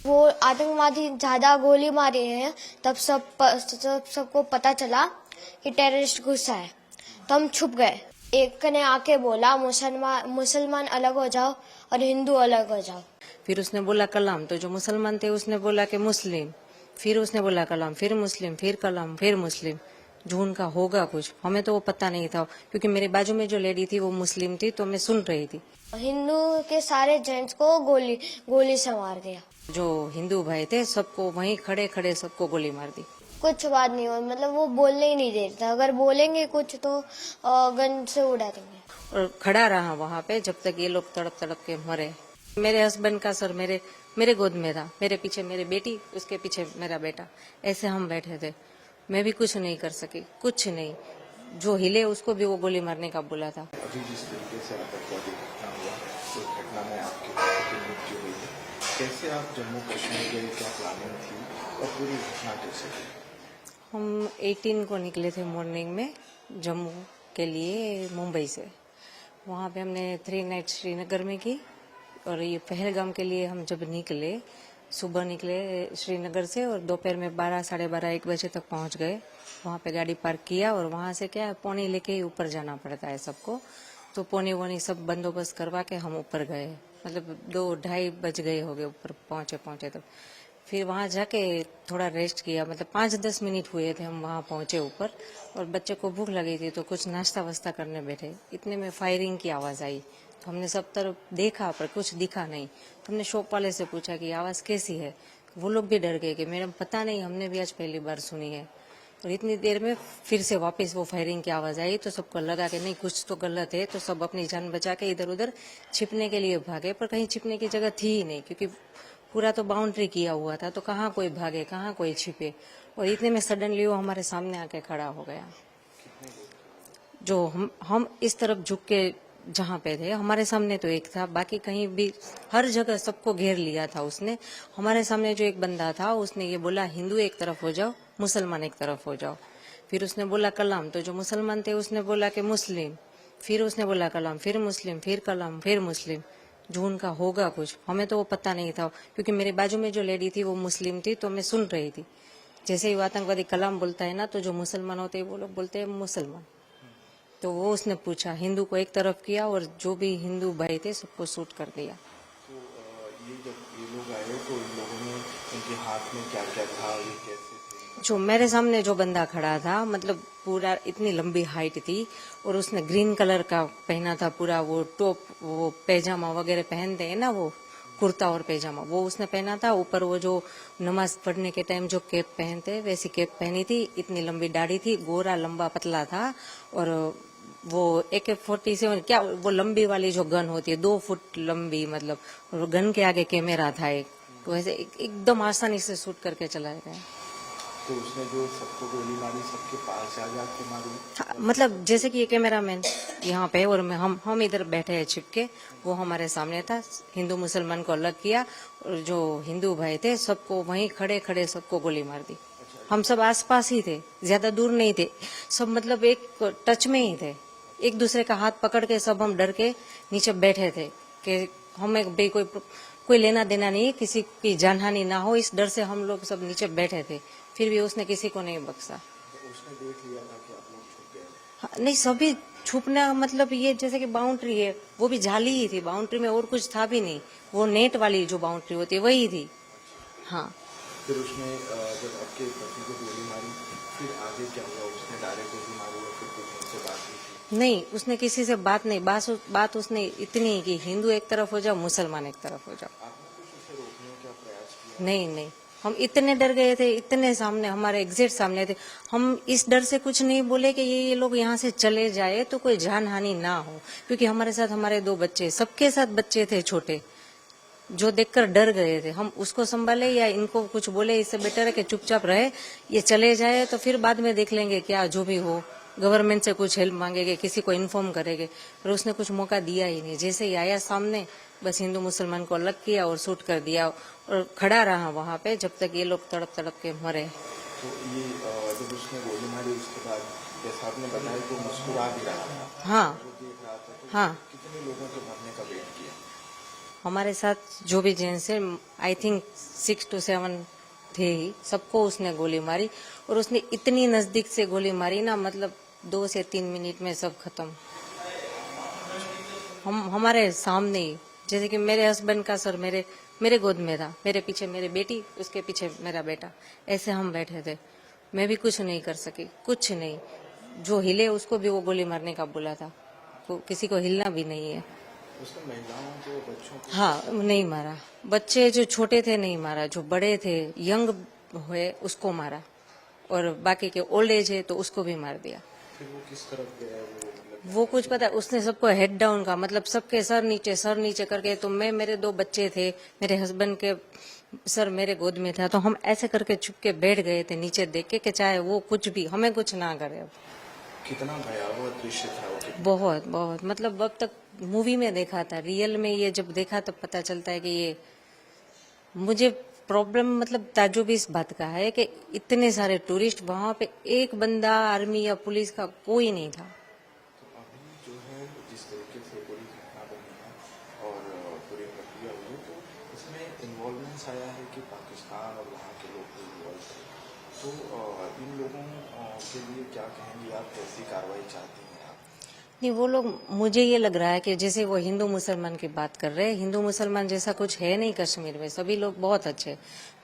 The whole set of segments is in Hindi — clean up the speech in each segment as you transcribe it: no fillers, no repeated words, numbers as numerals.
वो आतंकवादी ज्यादा गोली मारे हैं, तब सबको पता चला कि टेररिस्ट घुसा है, तो हम छुप गए। एक ने आके बोला मुसलमान अलग हो जाओ और हिंदू अलग हो जाओ। फिर उसने बोला कलाम, तो जो मुसलमान थे उसने बोला कि मुस्लिम, फिर उसने बोला कलाम, फिर मुस्लिम, फिर कलाम, फिर मुस्लिम। जो उनका होगा कुछ, हमें तो वो पता नहीं था, क्योंकि मेरे बाजू में जो लेडी थी वो मुस्लिम थी, तो मैं सुन रही थी। हिंदू के सारे जेंट्स को गोली से मार दिया। जो हिंदू भाई थे सबको वहीं खड़े खड़े सबको गोली मार दी। कुछ बात नहीं हुई, मतलब वो बोलने ही नहीं देता, अगर बोलेंगे कुछ तो गन से उड़ा देंगे। और खड़ा रहा वहाँ पे जब तक ये लोग तड़प तड़प के मरे। मेरे हस्बैंड का सर मेरे गोद में था, मेरे पीछे मेरी बेटी, उसके पीछे मेरा बेटा, ऐसे हम बैठे थे। मैं भी कुछ नहीं कर सकी, कुछ नहीं। जो हिले उसको भी वो गोली मारने का बोला था। अभी जिस तरीके से आतंकवादी घटना हुआ, उस घटना में आपके बेटे की मृत्यु हुई है, कैसे आप जम्मू कश्मीर गए, क्या प्लानिंग थी और पूरी घटना कैसे हुई? हम 18 को निकले थे मॉर्निंग में जम्मू के लिए मुंबई से। वहाँ पे हमने 3 नाइट श्रीनगर में की, और ये पहलगाम के लिए हम जब निकले, सुबह निकले श्रीनगर से और दोपहर में 12, साढ़े 12, 1 बजे तक पहुँच गए। वहाँ पे गाड़ी पार्क किया और वहाँ से क्या पौनी लेके ही ऊपर जाना पड़ता है सबको, तो पौनी वोनी सब बंदोबस्त करवा के हम ऊपर गए। मतलब 2-2:30 बज गए हो गए ऊपर पहुँचे तब। फिर वहाँ जाके थोड़ा रेस्ट किया, मतलब 5-10 मिनट हुए थे हम वहाँ पहुँचे ऊपर, और बच्चे को भूख लगी थी तो कुछ नाश्ता वास्ता करने बैठे, इतने में फायरिंग की आवाज़ आई। तो हमने सब तरफ देखा पर कुछ दिखा नहीं। तो हमने शॉप वाले से पूछा कि आवाज़ कैसी है। वो लोग भी डर गए कि मैडम पता नहीं, हमने भी आज पहली बार सुनी है। और इतनी देर में फिर से वापस वो फायरिंग की आवाज़ आई, तो सबको लगा कि नहीं कुछ तो गलत है, तो सब अपनी जान बचा के इधर उधर छिपने के लिए भागे, पर कहीं छिपने की जगह थी ही नहीं, क्योंकि पूरा तो बाउंड्री किया हुआ था, तो कहाँ कोई भागे, कहाँ कोई छिपे। और इतने में सडनली वो हमारे सामने आके खड़ा हो गया। जो हम इस तरफ झुक के जहाँ पे थे, हमारे सामने तो एक था, बाकी कहीं भी हर जगह सबको घेर लिया था उसने। हमारे सामने जो एक बंदा था उसने ये बोला हिंदू एक तरफ हो जाओ, मुसलमान एक तरफ हो जाओ। फिर उसने बोला कलाम, तो जो मुसलमान थे उसने बोला कि मुस्लिम, फिर उसने बोला कलाम, फिर मुस्लिम, फिर कलाम, फिर मुस्लिम। जो उनका होगा कुछ, हमें तो वो पता नहीं था, क्योंकि मेरे बाजू में जो लेडी थी वो मुस्लिम थी, तो मैं सुन रही थी। जैसे ही वो आतंकवादी कलाम बोलता है ना, तो जो मुसलमान होते हैं वो लोग बोलते हैं मुसलमान। तो वो उसने पूछा, हिंदू को एक तरफ किया और जो भी हिंदू भाई थे सबको शूट कर दिया। तो ये जब ये लोग आए तो इन लोगों ने उनके हाथ में क्या क्या था, ये कैसे थे? जो मेरे सामने जो बंदा खड़ा था, मतलब पूरा इतनी लंबी हाइट थी, और उसने ग्रीन कलर का पहना था पूरा, वो टॉप, वो पैजामा वगैरह पहनते हैं ना, वो कुर्ता और पैजामा, वो उसने पहना था। ऊपर वो जो नमाज पढ़ने के टाइम जो कैप पहनते हैं वैसी कैप पहनी थी। इतनी लंबी दाढ़ी थी, गोरा लंबा पतला था, और वो AK-47 क्या, वो लंबी वाली जो गन होती है 2 फुट लंबी, मतलब, और गन के आगे कैमरा था एक, तो ऐसे एकदम आसानी से शूट करके चलाया गया। तो उसने जो सबको गोली मारी, सबके पास जाके मारी? हाँ, मतलब जैसे कि ये कैमरामैन यहाँ पे और हम इधर बैठे हैं छिपके, वो हमारे सामने था। हिंदू मुसलमान को अलग किया, और जो हिंदू भाई थे सबको वहीं खड़े खड़े सबको गोली मार दी। हम सब आसपास ही थे, ज्यादा दूर नहीं थे, सब मतलब एक टच में ही थे। एक दूसरे का हाथ पकड़ के सब हम डर के नीचे बैठे थे कि हमें भाई कोई लेना देना नहीं, किसी की जानहानि ना हो, इस डर से हम लोग सब नीचे बैठे थे। फिर भी उसने किसी को नहीं बख्शा। तो उसने देख लिया था कि आप लोग छुप गए? हाँ, नहीं, सभी छुपना मतलब ये जैसे कि बाउंड्री है, वो भी जाली ही थी, बाउंड्री में और कुछ था भी नहीं, वो नेट वाली जो बाउंड्री होती है वही थी। हाँ, फिर उसने जब आपके पति को गोली मारी, फिर आगे क्या हुआ? उसने डायरेक्ट गोली मारी या फिर कुछ उनसे बात हुई थी? नहीं, उसने किसी से बात नहीं, बात उसने इतनी कि हिंदू एक तरफ हो जाओ, मुसलमान एक तरफ हो जाओ। आपने कुछ उसे रोकने का प्रयास किया? नहीं, हम इतने डर गए थे, इतने सामने, हमारे एग्जैक्ट सामने थे। हम इस डर से कुछ नहीं बोले कि ये लोग यहाँ से चले जाए तो कोई जान हानि ना हो, क्योंकि हमारे साथ हमारे 2 बच्चे, सबके साथ बच्चे थे छोटे, जो देखकर डर गए थे। हम उसको संभाले या इनको कुछ बोले, इससे बेटर है कि चुपचाप रहे, ये चले जाए तो फिर बाद में देख लेंगे, क्या जो भी हो, गवर्नमेंट से कुछ हेल्प मांगेंगे, किसी को इन्फॉर्म करेंगे। पर उसने कुछ मौका दिया ही नहीं, जैसे ही आया सामने बस हिंदू मुसलमान को अलग किया और शूट कर दिया, और खड़ा रहा वहां पे जब तक ये लोग तड़प तड़प के मरे। तो ये जब उसने गोली मारी उसके बाद जैसा आपने बताया तो मुस्कुरा भी रहा था, हाँ, जो देख रहा था, तो हाँ, कितने लोगों के मरने का वेट किया? हमारे साथ जो भी जेंट्स है, आई थिंक 6 to 7 थे ही, सबको उसने गोली मारी। और उसने इतनी नजदीक से गोली मारी ना, मतलब 2 से 3 मिनट में सब खत्म। हमारे सामने ही, जैसे कि मेरे हस्बैंड का सर मेरे गोद में था, मेरे पीछे मेरी बेटी, उसके पीछे मेरा बेटा, ऐसे हम बैठे थे। मैं भी कुछ नहीं कर सकी, कुछ नहीं। जो हिले उसको भी वो गोली मारने का बोला था, किसी को हिलना भी नहीं है। उसने महिलाओं को, बच्चों को? हाँ, नहीं मारा। बच्चे जो छोटे थे नहीं मारा, जो बड़े थे, यंग हुए, उसको मारा। और बाकी के ओल्ड एज है तो उसको भी मार दिया। फिर वो किस तरफ गया? वो कुछ पता, उसने सबको हेड डाउन का, मतलब सबके सर नीचे करके। तो मेरे 2 बच्चे थे, मेरे हस्बैंड के सर मेरे गोद में था, तो हम ऐसे करके चुप के बैठ गए थे नीचे देख के, कि चाहे वो कुछ भी हमें कुछ ना करे। अब कितना भयावह दृश्य था वो? बहुत बहुत, मतलब अब तक मूवी में देखा था, रियल में ये जब देखा तब पता चलता है कि ये मुझे प्रॉब्लम, मतलब ताज्जुब इस बात का है कि इतने सारे टूरिस्ट, वहां पे एक बंदा आर्मी या पुलिस का कोई नहीं था। तो अभी जो है जिस तरीके से पूरी घटना बनी है और पूरी प्रक्रिया हुई, तो इसमें इन्वॉल्वमेंट्स आया है कि पाकिस्तान और वहाँ के लोग भी इन्वॉल्व थे। तो इन लोगों के लिए क्या कहेंगे आप, कैसी कार्रवाई चाहती हैं आप? नहीं, वो लोग, मुझे ये लग रहा है कि जैसे वो हिंदू मुसलमान की बात कर रहे हैं, हिंदू मुसलमान जैसा कुछ है नहीं कश्मीर में। सभी लोग बहुत अच्छे,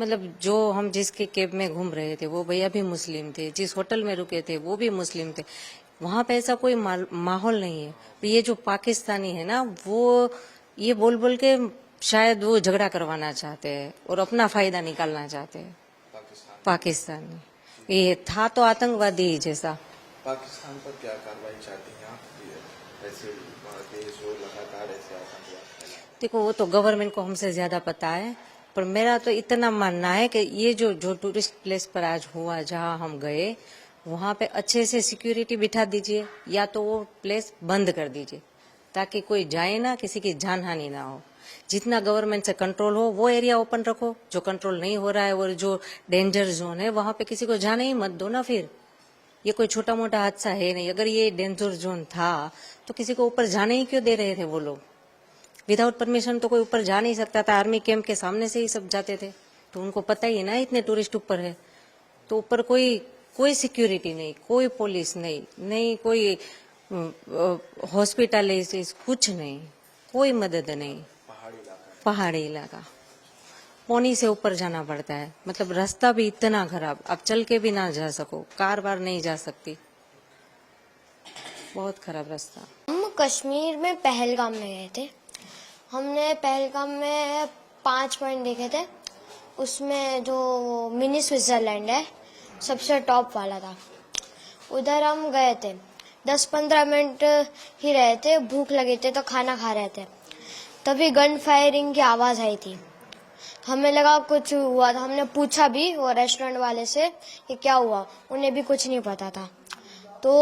मतलब जो हम जिसके कैब में घूम रहे थे वो भैया भी मुस्लिम थे, जिस होटल में रुके थे वो भी मुस्लिम थे। वहां पे ऐसा कोई माहौल नहीं है। ये जो पाकिस्तानी है ना, वो ये बोल बोल के शायद वो झगड़ा करवाना चाहते हैं और अपना फायदा निकालना चाहते हैं। पाकिस्तानी ये था तो आतंकवादी ही जैसा। पाकिस्तान पर क्या कार्रवाई चाहती हैं आप? ऐसे देश जो लगातार ऐसे आतंकवाद फैला। देखो, वो तो गवर्नमेंट को हमसे ज्यादा पता है, पर मेरा तो इतना मानना है कि ये जो टूरिस्ट प्लेस पर आज हुआ, जहां हम गए, वहां पे अच्छे से सिक्योरिटी बिठा दीजिए, या तो वो प्लेस बंद कर दीजिए, ताकि कोई जाए ना, किसी की जान हानि ना हो। जितना गवर्नमेंट से कंट्रोल हो वो एरिया ओपन रखो, जो कंट्रोल नहीं हो रहा है और जो डेंजर जोन है वहां पे किसी को जाने ही मत दो ना। फिर ये कोई छोटा मोटा हादसा है नहीं। अगर ये डेंजर जोन था तो किसी को ऊपर जाने ही क्यों दे रहे थे वो लोग? विदाउट परमिशन तो कोई ऊपर जा नहीं सकता था। आर्मी कैंप के सामने से ही सब जाते थे, तो उनको पता ही है ना इतने टूरिस्ट ऊपर है। तो ऊपर कोई सिक्योरिटी नहीं, कोई पुलिस नहीं कोई हॉस्पिटल, कुछ नहीं, कोई मदद नहीं। पहाड़ी इलाका, पौनी से ऊपर जाना पड़ता है, मतलब रास्ता भी इतना खराब, आप चल के भी ना जा सको, कार बार नहीं जा सकती, बहुत खराब रास्ता। हम कश्मीर में पहलगाम में गए थे। हमने पहलगाम में 5 पॉइंट देखे थे। उसमें जो मिनी स्विट्जरलैंड है सबसे टॉप वाला था, उधर हम गए थे। 10-15 मिनट ही रहे थे, भूख लगी थी तो खाना खा रहे थे, तभी गन फायरिंग की आवाज आई थी। हमें लगा कुछ हुआ था, हमने पूछा भी वो रेस्टोरेंट वाले से कि क्या हुआ, उन्हें भी कुछ नहीं पता था। तो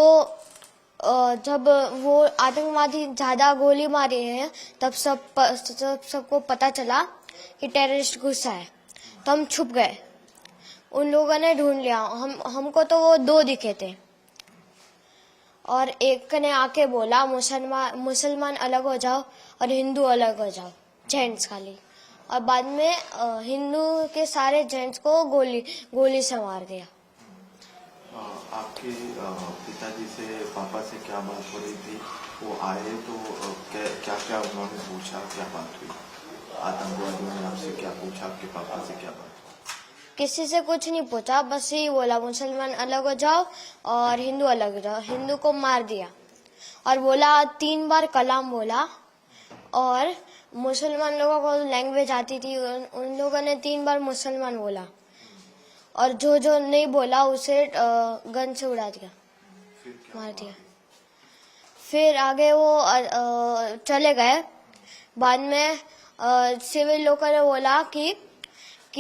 जब वो आतंकवादी ज्यादा गोली मारी है तब सबको पता चला कि टेररिस्ट घुसा है, तो हम छुप गए। उन लोगों ने ढूंढ लिया, हमको तो वो 2 दिखे थे, और एक ने आके बोला मुसलमान अलग हो जाओ और हिंदू अलग हो जाओ, जेंट्स खाली। और बाद में हिंदू के सारे जेंट्स को गोली से मार दिया। आपके पिताजी से, पापा से क्या बात हो रही थी? वो आए तो क्या क्या उन्होंने पूछा, क्या बात हुई? आतंकवादियों ने आपसे क्या पूछा, आपके पापा से क्या बात? किसी से कुछ नहीं पूछा, बस यही बोला मुसलमान अलग हो जाओ और हिंदू अलग हो जाओ। हिंदू को मार दिया और बोला 3 बार कलाम बोला, और मुसलमान लोगों को लैंग्वेज आती थी, उन लोगों ने 3 बार मुसलमान बोला, और जो नहीं बोला उसे गन से उड़ा दिया, मार दिया। फिर आगे वो चले गए। बाद में सिविल लोगों ने बोला कि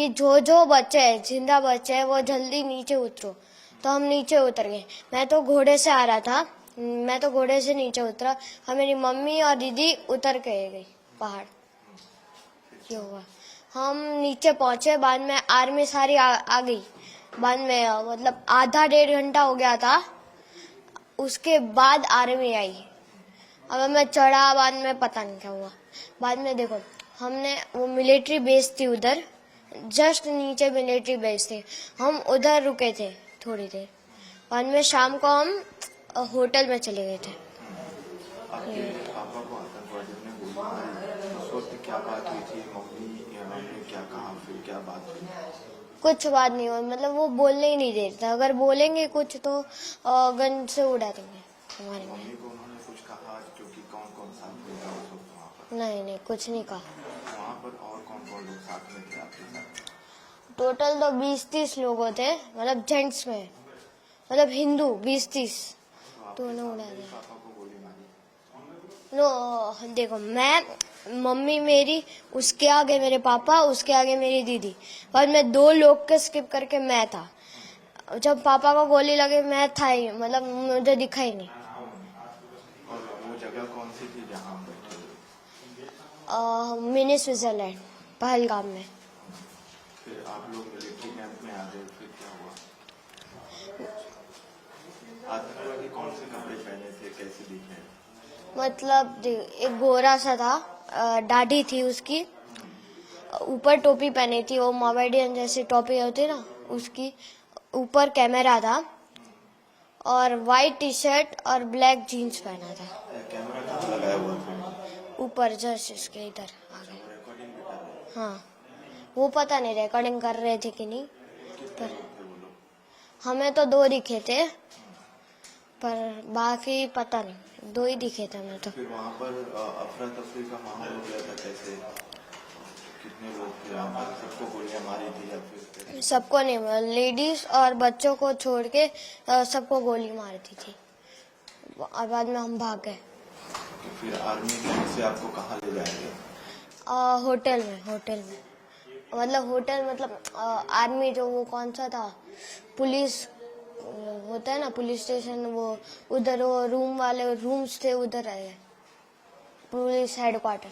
जो बच्चे हैं, जिंदा बच्चे हैं, वो जल्दी नीचे उतरो। तो हम नीचे उतर गए। मैं तो घोड़े से आ रहा था, मैं तो घोड़े से नीचे उतरा, और मेरी मम्मी और दीदी उतर के गई पहाड़। ये हुआ, हम नीचे पहुंचे। बाद में आर्मी सारी आ गई। बाद में मतलब आधा 1.5 घंटा हो गया था, उसके बाद आर्मी आई। अब मैं चढ़ा, बाद में पता नहीं क्या हुआ। बाद में देखो हमने वो मिलिट्री बेस थी उधर, जस्ट नीचे मिलिट्री बेस थे, हम उधर रुके थे थोड़ी देर। बाद में शाम को हम होटल में चले गए थे। आपके पापा को आतंकवादियों ने गोली मारी, उस वक्त क्या बात हुई थी? मम्मी ने क्या कहा, फिर क्या बात हुई? कुछ बात नहीं हुई, मतलब वो बोलने ही नहीं देते, अगर बोलेंगे कुछ तो गन से उड़ा देंगे हमारे में। मम्मी को उन्होंने कुछ कहा क्योंकि कौन कौन साथ में था उस वक्त वहाँ पर? नहीं, कुछ नहीं कहा। वहाँ पर और कौन कौन लोग साथ में थे आपके साथ? टोटल तो 20-30 लोग थे, मतलब जेंट्स में, मतलब हिंदू 20-30 तो उन्हें उड़ा दिया। पापा को गोली मारी? नो देखो, मैं, मम्मी मेरी, उसके आगे मेरे पापा, उसके आगे मेरी दीदी, और मैं 2 लोग के स्किप करके मैं था। जब पापा को गोली लगे मैं था ही, मतलब मुझे दिखा ही नहीं। और वो जगह कौन सी थी जहाँ आप बैठे थे? मिनी स्विट्जरलैंड, पहलगाम में। फिर आप लोग मिलिट्री कैंप में आ गए, फिर क्या हुआ? आतंकवादी कौन से कपड़े पहने थे, कैसे दिखे? मतलब एक गोरा सा था, दाढ़ी थी उसकी, ऊपर टोपी पहनी थी, वो मोमेडियन जैसी टोपी होती ना उसकी, ऊपर कैमरा था, और वाइट टी शर्ट और ब्लैक जीन्स पहना था। कैमरा कहाँ लगाया हुआ था? ऊपर जस्ट इसके इधर आगे। रिकॉर्डिंग भी कर रहे थे? हाँ, वो पता नहीं रिकॉर्डिंग कर रहे थे कि नहीं, कितने लोग थे वो लोग? हमें तो 2 दिखे थे, पर बाकी पता नहीं, 2 ही दिखे थे हमें तो। फिर वहाँ पर अफरा तफरी का माहौल हो गया था, कैसे? कितने लोग थे वहाँ पर? सबको गोलियां मारी थी या फिर कैसे? सबको नहीं, लेडीज और बच्चों को छोड़ के सबको गोली मारती थी, और बाद में हम भाग गए। तो फिर आर्मी कैंप से आपको कहाँ ले जाएंगे? होटल में, मतलब होटल, मतलब आर्मी जो वो कौन सा था, पुलिस होता है ना, पुलिस स्टेशन, वो उधर वो रूम वाले रूम्स थे, उधर आए, पुलिस हेडक्वार्टर।